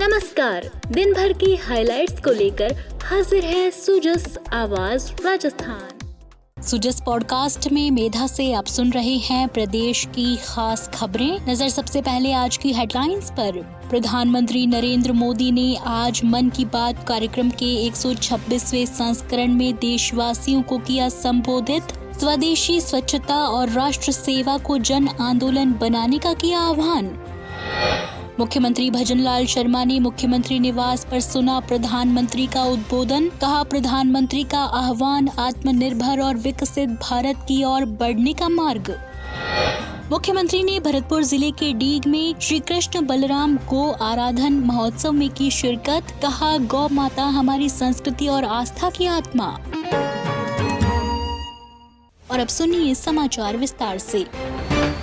नमस्कार, दिन भर की हाइलाइट्स को लेकर हाजिर है सुजस आवाज राजस्थान। सुजस पॉडकास्ट में मेधा से आप सुन रहे हैं प्रदेश की खास खबरें। नजर सबसे पहले आज की हेडलाइंस पर। प्रधानमंत्री नरेंद्र मोदी ने आज मन की बात कार्यक्रम के 126वें संस्करण में देशवासियों को किया संबोधित। स्वदेशी स्वच्छता और राष्ट्र सेवा को जन आंदोलन बनाने का किया आह्वान। मुख्यमंत्री भजनलाल शर्मा ने मुख्यमंत्री निवास पर सुना प्रधानमंत्री का उद्बोधन। कहा, प्रधानमंत्री का आह्वान आत्मनिर्भर और विकसित भारत की ओर बढ़ने का मार्ग। मुख्यमंत्री ने भरतपुर जिले के डीग में श्री कृष्ण बलराम गो आराधन महोत्सव में की शिरकत। कहा, गौ माता हमारी संस्कृति और आस्था की आत्मा। और अब सुनिए समाचार विस्तार से।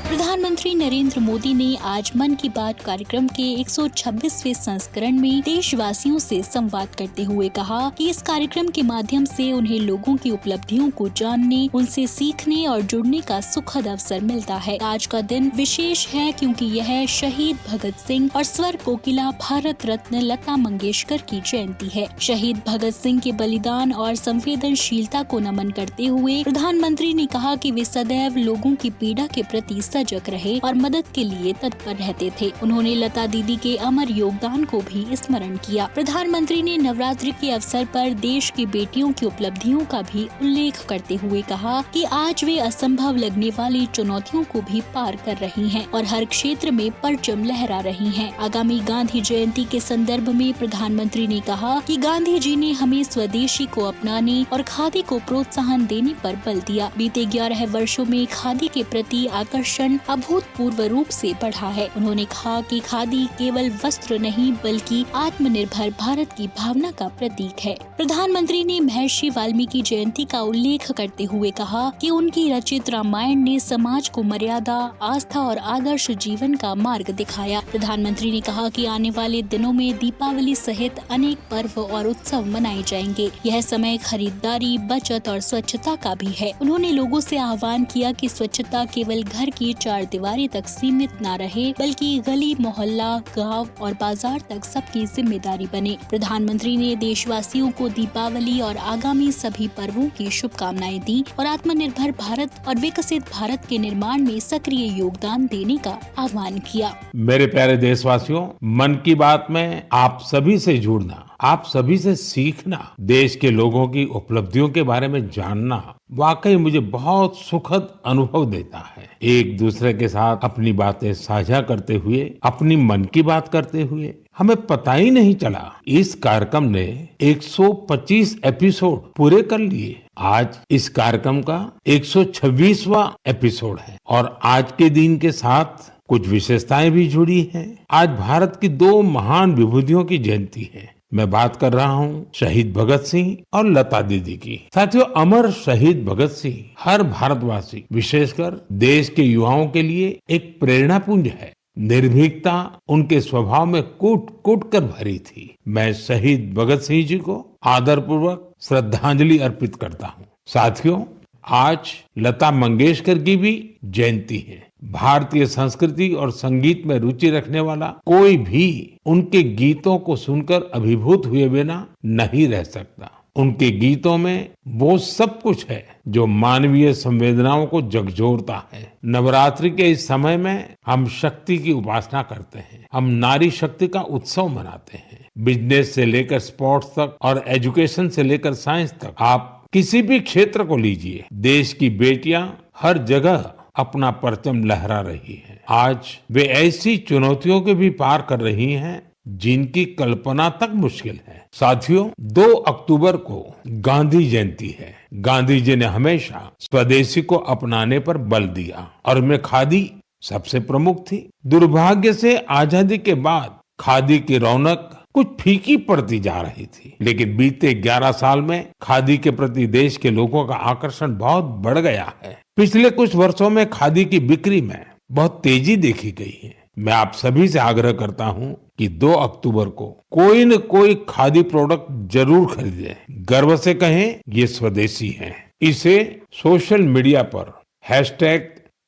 प्रधानमंत्री नरेंद्र मोदी ने आज मन की बात कार्यक्रम के 126वें संस्करण में देशवासियों से संवाद करते हुए कहा कि इस कार्यक्रम के माध्यम से उन्हें लोगों की उपलब्धियों को जानने, उनसे सीखने और जुड़ने का सुखद अवसर मिलता है। आज का दिन विशेष है क्योंकि यह शहीद भगत सिंह और स्वर कोकिला भारत रत्न लता मंगेशकर की जयंती है। शहीद भगत सिंह के बलिदान और संवेदनशीलता को नमन करते हुए प्रधानमंत्री ने कहा कि वे सदैव लोगों की पीड़ा के प्रति सजग रहे और मदद के लिए तत्पर रहते थे। उन्होंने लता दीदी के अमर योगदान को भी स्मरण किया। प्रधानमंत्री ने नवरात्रि के अवसर पर देश की बेटियों की उपलब्धियों का भी उल्लेख करते हुए कहा कि आज वे असंभव लगने वाली चुनौतियों को भी पार कर रही हैं और हर क्षेत्र में परचम लहरा रही हैं। आगामी गांधी जयंती के संदर्भ में प्रधानमंत्री ने कहा कि गांधी जी ने हमें स्वदेशी को अपनाने और खादी को प्रोत्साहन देने पर बल दिया। बीते 11 वर्षों में खादी के प्रति आकर्षण अभूतपूर्व रूप से बढ़ा है। उन्होंने कहा कि खादी केवल वस्त्र नहीं बल्कि आत्मनिर्भर भारत की भावना का प्रतीक है। प्रधानमंत्री ने महर्षि वाल्मीकि जयंती का उल्लेख करते हुए कहा कि उनकी रचित रामायण ने समाज को मर्यादा, आस्था और आदर्श जीवन का मार्ग दिखाया। प्रधानमंत्री ने कहा कि आने वाले दिनों में दीपावली सहित अनेक पर्व और उत्सव मनाए जाएंगे। यह समय खरीदारी, बचत और स्वच्छता का भी है। उन्होंने लोगों से आह्वान किया कि स्वच्छता केवल घर की चार दीवारी तक सीमित न रहे बल्कि गली, मोहल्ला, गांव और बाजार तक सबकी जिम्मेदारी बने। प्रधानमंत्री ने देशवासियों को दीपावली और आगामी सभी पर्वों की शुभकामनाएं दी और आत्मनिर्भर भारत और विकसित भारत के निर्माण में सक्रिय योगदान देने का आह्वान किया। मेरे प्यारे देशवासियों, मन की बात में आप सभी से जुड़ना, आप सभी से सीखना, देश के लोगों की उपलब्धियों के बारे में जानना वाकई मुझे बहुत सुखद अनुभव देता है। एक दूसरे के साथ अपनी बातें साझा करते हुए, अपनी मन की बात करते हुए हमें पता ही नहीं चला इस कार्यक्रम ने 125 एपिसोड पूरे कर लिए। आज इस कार्यक्रम का 126वां एपिसोड है और आज के दिन के साथ कुछ विशेषताएं भी जुड़ी हैं। आज भारत की दो महान विभूतियों की जयंती है। मैं बात कर रहा हूँ शहीद भगत सिंह और लता दीदी की। साथियों, अमर शहीद भगत सिंह हर भारतवासी, विशेषकर देश के युवाओं के लिए एक प्रेरणा पुंज है। निर्भीकता उनके स्वभाव में कूट कूट कर भरी थी। मैं शहीद भगत सिंह जी को आदरपूर्वक श्रद्धांजलि अर्पित करता हूँ। साथियों, आज लता मंगेशकर की भी जयंती है। भारतीय संस्कृति और संगीत में रुचि रखने वाला कोई भी उनके गीतों को सुनकर अभिभूत हुए बिना नहीं रह सकता। उनके गीतों में वो सब कुछ है जो मानवीय संवेदनाओं को झकझोरता है। नवरात्रि के इस समय में हम शक्ति की उपासना करते हैं। हम नारी शक्ति का उत्सव मनाते हैं। बिजनेस से लेकर स्पोर्ट्स तक और एजुकेशन से लेकर साइंस तक, आप किसी भी क्षेत्र को लीजिए, देश की बेटियां हर जगह अपना परचम लहरा रही हैं। आज वे ऐसी चुनौतियों के भी पार कर रही हैं जिनकी कल्पना तक मुश्किल है। साथियों, 2 अक्टूबर को गांधी जयंती है। गांधी जी ने हमेशा स्वदेशी को अपनाने पर बल दिया और उनमें खादी सबसे प्रमुख थी। दुर्भाग्य से आजादी के बाद खादी की रौनक कुछ फीकी पड़ती जा रही थी, लेकिन बीते 11 साल में खादी के प्रति देश के लोगों का आकर्षण बहुत बढ़ गया है। पिछले कुछ वर्षों में खादी की बिक्री में बहुत तेजी देखी गई है। मैं आप सभी से आग्रह करता हूं कि 2 अक्टूबर को कोई न कोई खादी प्रोडक्ट जरूर खरीदें। गर्व से कहें ये स्वदेशी है। इसे सोशल मीडिया पर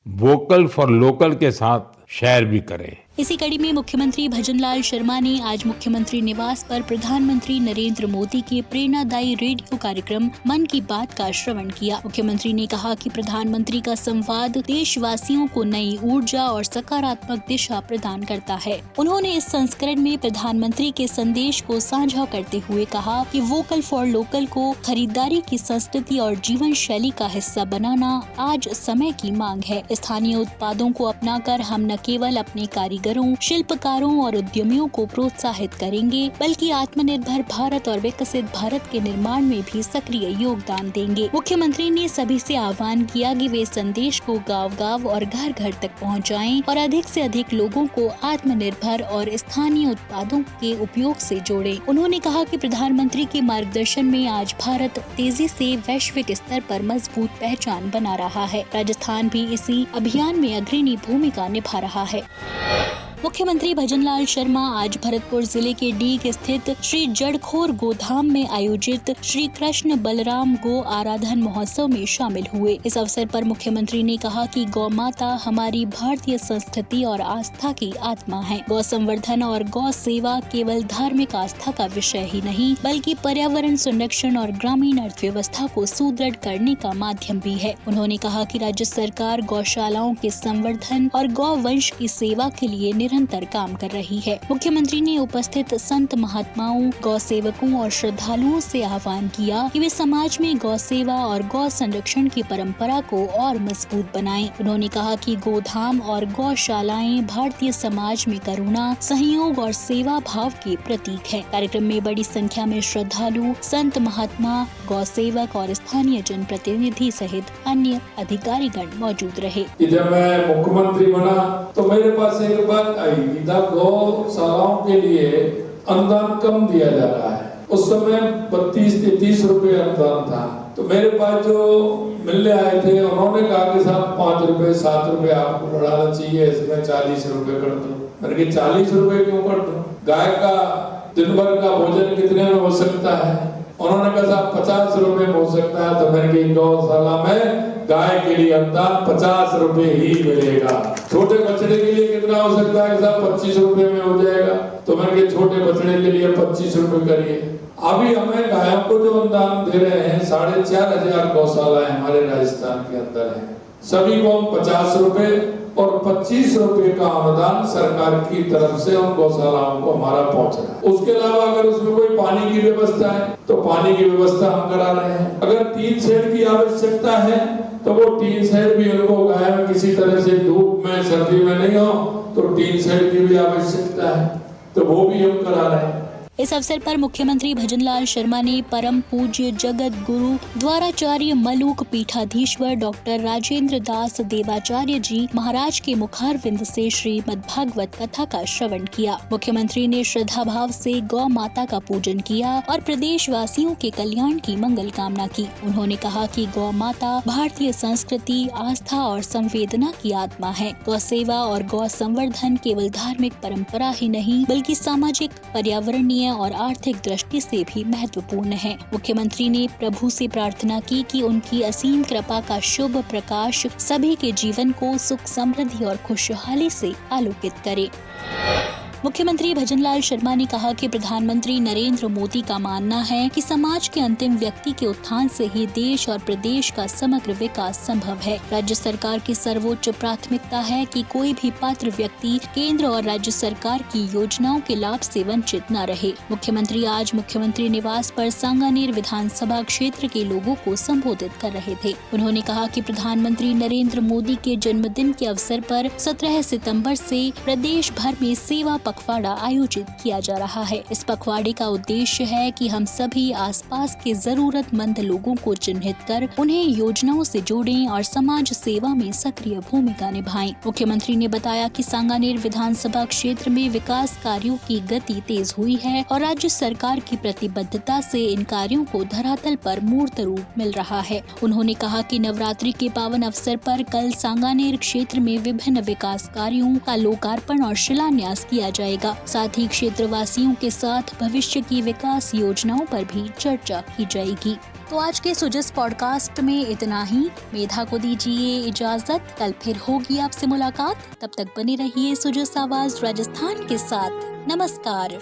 #वोकल फॉर लोकल के साथ शेयर भी करें। इसी कड़ी में मुख्यमंत्री भजनलाल शर्मा ने आज मुख्यमंत्री निवास पर प्रधानमंत्री नरेंद्र मोदी के प्रेरणादायी रेडियो कार्यक्रम मन की बात का श्रवण किया। मुख्यमंत्री ने कहा कि प्रधानमंत्री का संवाद देशवासियों को नई ऊर्जा और सकारात्मक दिशा प्रदान करता है। उन्होंने इस संस्करण में प्रधानमंत्री के संदेश को साझा करते हुए कहा कि वोकल फॉर लोकल को खरीदारी की संस्कृति और जीवन शैली का हिस्सा बनाना आज समय की मांग है। स्थानीय उत्पादों को अपनाकर हम न केवल अपने कारीगरों, शिल्पकारों और उद्यमियों को प्रोत्साहित करेंगे, बल्कि आत्मनिर्भर भारत और विकसित भारत के निर्माण में भी सक्रिय योगदान देंगे। मुख्यमंत्री ने सभी से आह्वान किया कि वे संदेश को गांव-गांव और घर-घर तक पहुंचाएं और अधिक से अधिक लोगों को आत्मनिर्भर और स्थानीय उत्पादों के उपयोग से जोड़ें। उन्होंने कहा कि प्रधानमंत्री के मार्गदर्शन में आज भारत तेजी से वैश्विक स्तर पर मजबूत पहचान बना रहा है। राजस्थान भी इसी अभियान में अग्रणी भूमिका निभा रहा है। मुख्यमंत्री भजनलाल शर्मा आज भरतपुर जिले के डीग स्थित श्री जड़खोर गोधाम में आयोजित श्री कृष्ण बलराम गो आराधन महोत्सव में शामिल हुए। इस अवसर पर मुख्यमंत्री ने कहा कि गौ माता हमारी भारतीय संस्कृति और आस्था की आत्मा है। गौ संवर्धन और गौ सेवा केवल धार्मिक आस्था का विषय ही नहीं, बल्कि पर्यावरण संरक्षण और ग्रामीण अर्थव्यवस्था को सुदृढ़ करने का माध्यम भी है। उन्होंने कहा कि राज्य सरकार गौशालाओं के संवर्धन और गौ वंश की सेवा के लिए निरंतर काम कर रही है। मुख्यमंत्री ने उपस्थित संत महात्माओं, गौ सेवकों और श्रद्धालुओं से आह्वान किया कि वे समाज में गौ सेवा और गौ संरक्षण की परंपरा को और मजबूत बनाएं। उन्होंने कहा कि गोधाम और गौशालाएं भारतीय समाज में करुणा, सहयोग और सेवा भाव के प्रतीक है। कार्यक्रम में बड़ी संख्या में श्रद्धालु, संत महात्मा, गौ सेवक और स्थानीय जनप्रतिनिधि सहित अन्य अधिकारीगण मौजूद रहे। जब मैं मुख्यमंत्री बना तो मेरे पास एक बात आई, इधर गौशालाओं के लिए अनुदान कम दिया जा रहा है। उस समय 32-33 रुपए अनुदान था। तो मेरे पास जो मिलने आए थे उन्होंने कहा कि साहब 5 रुपए 7 रुपए आपको बढ़ाना चाहिए, इसमें 40 रुपए कर दो। मैंने कहा 40 रुपए क्यों कर दो? गाय का दिन भर का भोजन कितने में हो सकता है? उन्होंने कहा साहब 50 रुपए में हो सकता है। तो मैंने कहा गौशाला में गाय के लिए अनुदान 50 रुपए ही मिलेगा। छोटे बछड़े के लिए कितना हो सकता है? साहब 25 रुपए में हो जाएगा। तो मैंने कहा छोटे बछड़े के लिए 25 रुपए करिए। अभी हमें गायों को जो अनुदान दे रहे हैं 4500 गौशालाएं हमारे राजस्थान के अंदर हैं। सभी को 50 रुपए और 25 रुपए का अनुदान सरकार की तरफ से उन गौशालाओं को हमारा पहुंच रहा है। उसके अलावा अगर उसमें कोई पानी की व्यवस्था है तो पानी की व्यवस्था हम करा रहे हैं। अगर 3 शेड की आवश्यकता है तो वो 3 शेड भी उनको गाय में किसी तरह से धूप में सर्दी में नहीं हो तो 3 शेड की भी आवश्यकता है, तो वो भी हम करा रहे हैं। इस अवसर पर मुख्यमंत्री भजनलाल शर्मा ने परम पूज्य जगत गुरु द्वाराचार्य मलूक पीठाधीश्वर डॉक्टर राजेंद्र दास देवाचार्य जी महाराज के मुखारविंद से श्रीमद् भागवत कथा का श्रवण किया। मुख्यमंत्री ने श्रद्धा भाव से गौ माता का पूजन किया और प्रदेश वासियों के कल्याण की मंगल कामना की। उन्होंने कहा कि गौ माता भारतीय संस्कृति, आस्था और संवेदना की आत्मा है। गौ सेवा और गौ संवर्धन केवल धार्मिक परंपरा ही नहीं, बल्कि सामाजिक, पर्यावरणीय और आर्थिक दृष्टि से भी महत्वपूर्ण है। मुख्यमंत्री ने प्रभु से प्रार्थना की कि उनकी असीम कृपा का शुभ प्रकाश सभी के जीवन को सुख, समृद्धि और खुशहाली से आलोकित करे। मुख्यमंत्री भजनलाल शर्मा ने कहा कि प्रधानमंत्री नरेंद्र मोदी का मानना है कि समाज के अंतिम व्यक्ति के उत्थान से ही देश और प्रदेश का समग्र विकास संभव है। राज्य सरकार की सर्वोच्च प्राथमिकता है कि कोई भी पात्र व्यक्ति केंद्र और राज्य सरकार की योजनाओं के लाभ से वंचित न रहे। मुख्यमंत्री आज मुख्यमंत्री निवास पर सांगानेर विधानसभा क्षेत्र के लोगों को संबोधित कर रहे थे। उन्होंने कहा कि प्रधानमंत्री नरेंद्र मोदी के जन्मदिन के अवसर पर 17 सितम्बर से प्रदेश भर में सेवा पखवाड़ा आयोजित किया जा रहा है। इस पखवाड़े का उद्देश्य है कि हम सभी आसपास के जरूरतमंद लोगों को चिन्हित कर उन्हें योजनाओं से जोड़ें और समाज सेवा में सक्रिय भूमिका निभाएं। मुख्यमंत्री ने बताया कि सांगानेर विधानसभा क्षेत्र में विकास कार्यों की गति तेज हुई है और राज्य सरकार की प्रतिबद्धता से इन कार्यों को धरातल पर मूर्त रूप मिल रहा है। उन्होंने कहा कि नवरात्रि के पावन अवसर पर कल सांगानेर क्षेत्र में विभिन्न विकास कार्यों का लोकार्पण और शिलान्यास किया जाएगा। साथ ही क्षेत्रवासियों के साथ भविष्य की विकास योजनाओं पर भी चर्चा की जाएगी। तो आज के सुजस पॉडकास्ट में इतना ही। मेधा को दीजिए इजाजत, कल फिर होगी आपसे मुलाकात। तब तक बने रहिए सुजस आवाज राजस्थान के साथ। नमस्कार।